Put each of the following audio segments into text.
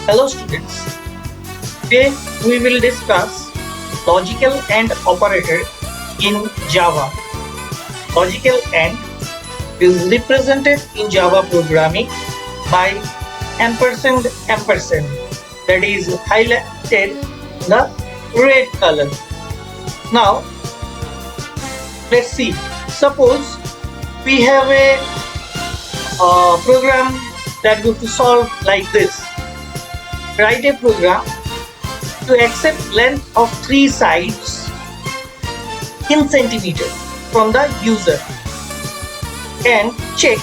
Hello students, today we will discuss logical AND operator in Java. Logical AND is represented in Java programming by ampersand ampersand, that is highlighted in the red color. Now let's see. Suppose we have a program that we have to solve like this. Write a program to accept length of 3 sides in centimeter from the user and check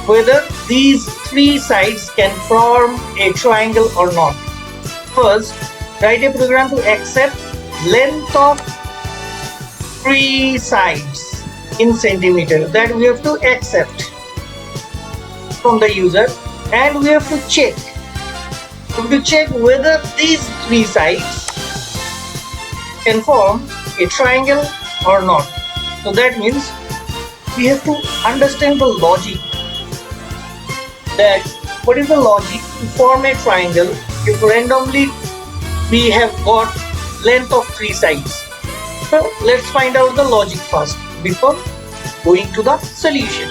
whether these 3 sides can form a triangle or not. First, write a program to accept length of 3 sides in centimeter that we have to accept from the user, and we have to check whether these 3 sides can form a triangle or not. So that means we have to understand the logic, that what is the logic to form a triangle if randomly we have got length of 3 sides. So let's find out the logic first before going to the solution.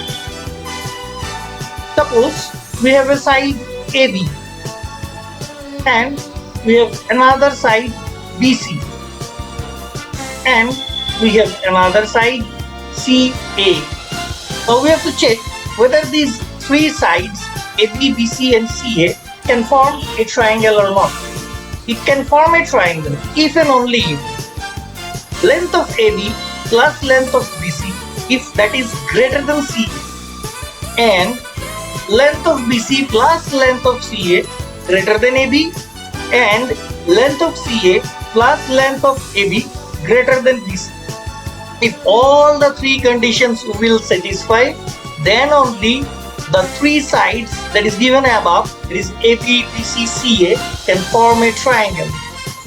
Suppose we have a side AB and we have another side BC and we have another side CA. Now we have to check whether these 3 sides AB, BC and CA can form a triangle or not. It can form a triangle if and only if length of AB plus length of BC, if that is greater than CA, and length of BC plus length of CA greater than AB, and length of CA plus length of AB greater than BC. If all the 3 conditions will satisfy, then only the 3 sides that is given above, that is AB, BC, CA, can form a triangle.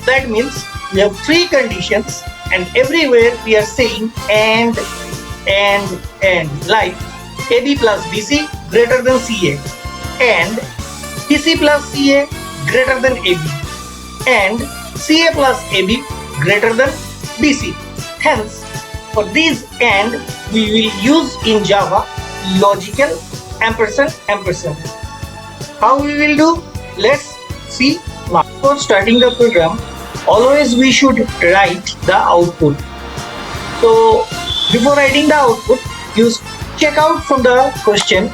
That means we have 3 conditions and everywhere we are saying and, like AB plus BC greater than CA, and BC plus CA greater than AB, and CA plus AB greater than BC. Hence, for this and we will use in Java logical ampersand ampersand. How we will do? Let's see now. For starting the program, always we should write the output. So before writing the output, you check out from the question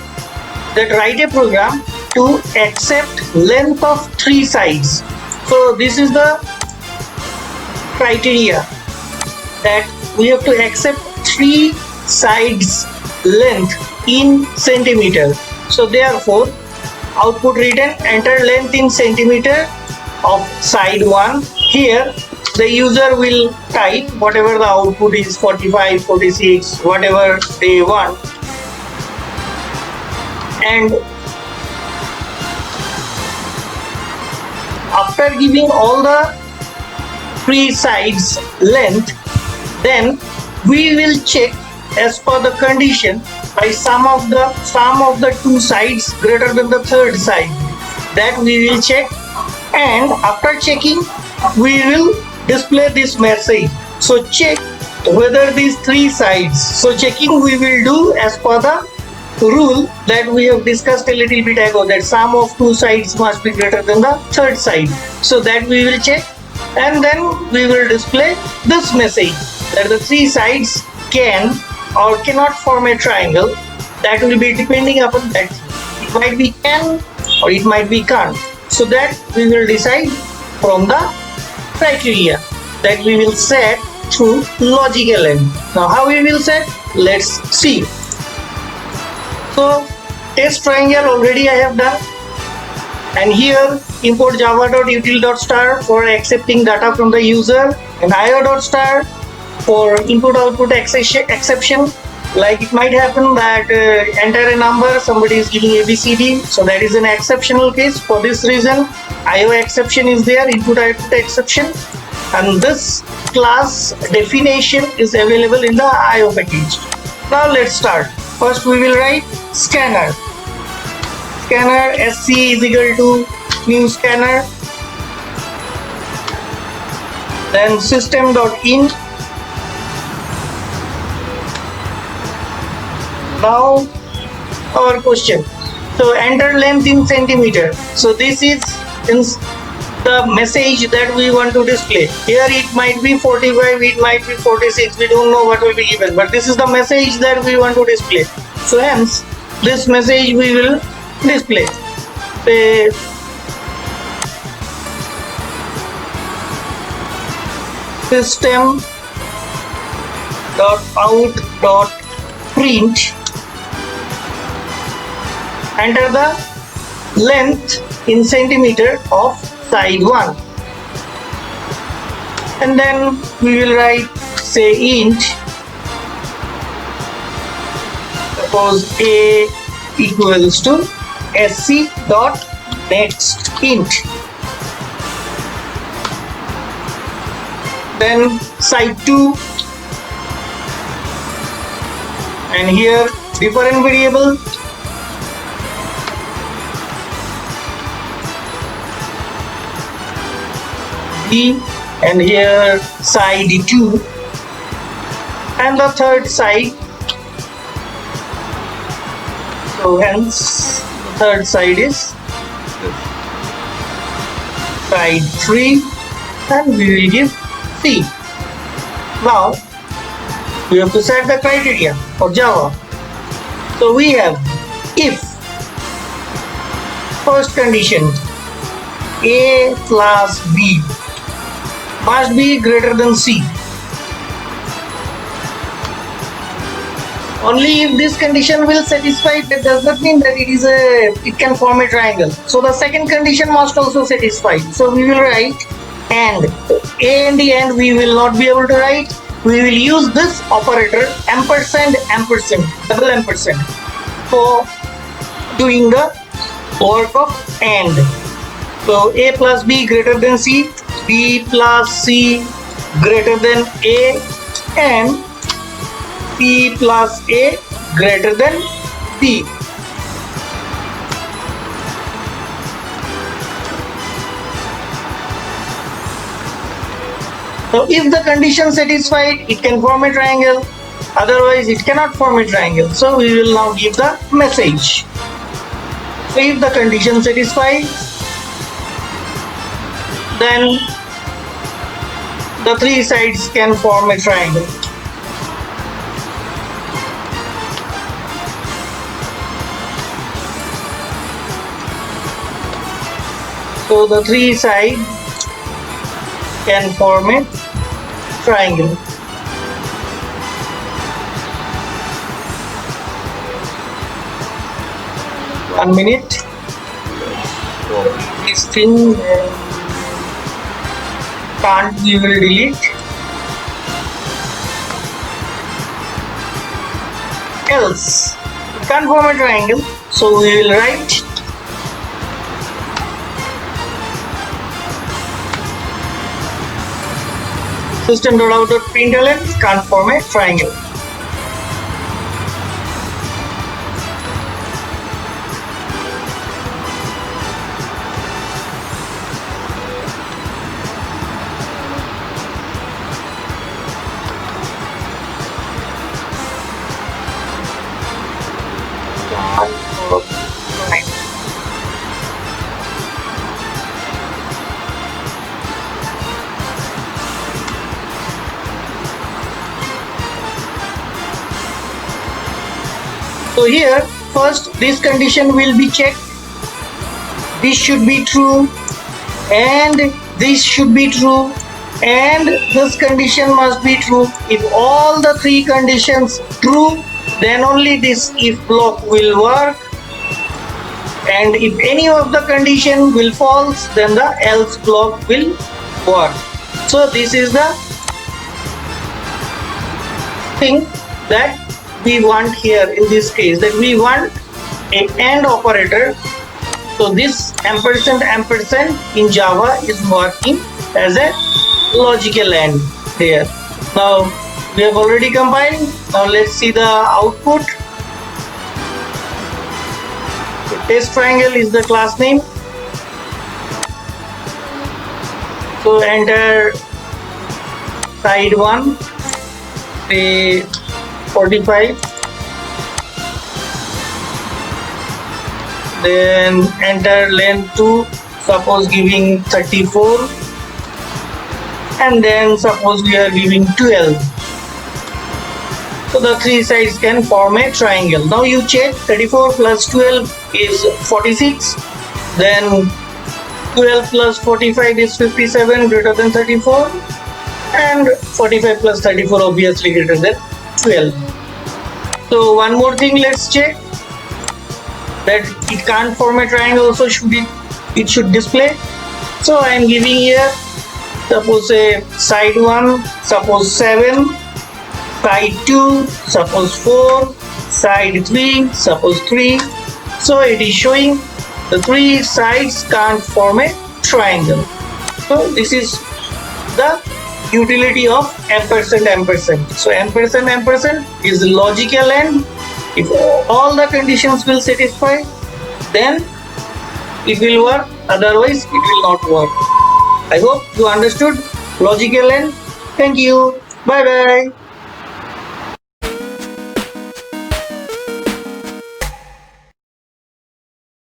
that write a program to accept length of 3 sides. So this is the criteria, that we have to accept 3 sides length in centimeter. So therefore output written, enter length in centimeter of side 1. Here the user will type whatever the output is, 45, 46, whatever they want, and after giving all the 3 sides length, then we will check as per the condition by sum of the 2 sides greater than the 3rd side. That we will check, and after checking we will display this message. So check whether these 3 sides. So checking we will do as per the rule that we have discussed a little bit ago, that sum of 2 sides must be greater than the 3rd side. So that we will check, and then we will display this message that the 3 sides can or cannot form a triangle. That will be depending upon that. It might be can or it might be can't. So that we will decide from the criteria that we will set through logical AND. Now how we will set? Let's see. So test triangle already I have done, and here import java.util.star for accepting data from the user, and io.star for input output exception. Like it might happen that enter a number, somebody is giving ABCD, so that is an exceptional case. For this reason IO exception is there, input output exception, and this class definition is available in the IO package. Now let's start. First we will write scanner. Scanner SC is equal to new scanner then system.in. Now our question. So enter length in centimeter. So this is in the message that we want to display. Here it might be 45, it might be 46, we don't know what will be given, but this is the message that we want to display. So hence this message we will display. Say system.out.print, enter the length in centimeter of side 1, and then we will write, say, int, suppose a equals to sc dot nextInt. Then side 2, and here different variable, b, and here side 2, and the third side. So hence the third side is side 3, and we will give C. Now we have to set the criteria for Java. So we have if first condition A plus B must be greater than C. Only if this condition will satisfy, that does not mean that it can form a triangle. So the second condition must also satisfy. So we will write and. A and the and we will not be able to write. We will use this operator ampersand, double ampersand, for doing the work of and. So A plus B greater than C, B plus C greater than A, and C plus A greater than B. So if the condition satisfied, it can form a triangle, otherwise it cannot form a triangle. So we will now give the message. So if the condition satisfied, then the three sides can form a triangle. So the three sides can form a triangle. One minute. This thing can't, we will delete. Else it can't form a triangle, so we will write system.out.println can't form a triangle. So here first this condition will be checked. This should be true and this should be true and this condition must be true. If all the three conditions true, then only this if block will work, and if any of the condition will false, then the else block will work. So this is the thing that we want here in this case, that we want an AND operator. So this ampersand in Java is working as a logical AND here. Now we have already combined. Now let's see the output. So test triangle is the class name. So enter side 1 say 45, then enter length 2, suppose giving 34, and then suppose we are giving 12. So the three sides can form a triangle. Now you check 34 plus 12 is 46, then 12 plus 45 is 57 greater than 34, and 45 plus 34 obviously greater than 12. So one more thing, let's check that it can't form a triangle, so it should display. So I am giving here, suppose say side 1 suppose 7, side 2 suppose 4, side 3 suppose 3. So it is showing the three sides can't form a triangle. So this is the utility of ampersand ampersand. So ampersand ampersand is the logical and if all the conditions will satisfy, then it will work, otherwise it will not work. I hope you understood logical and thank you. Bye bye.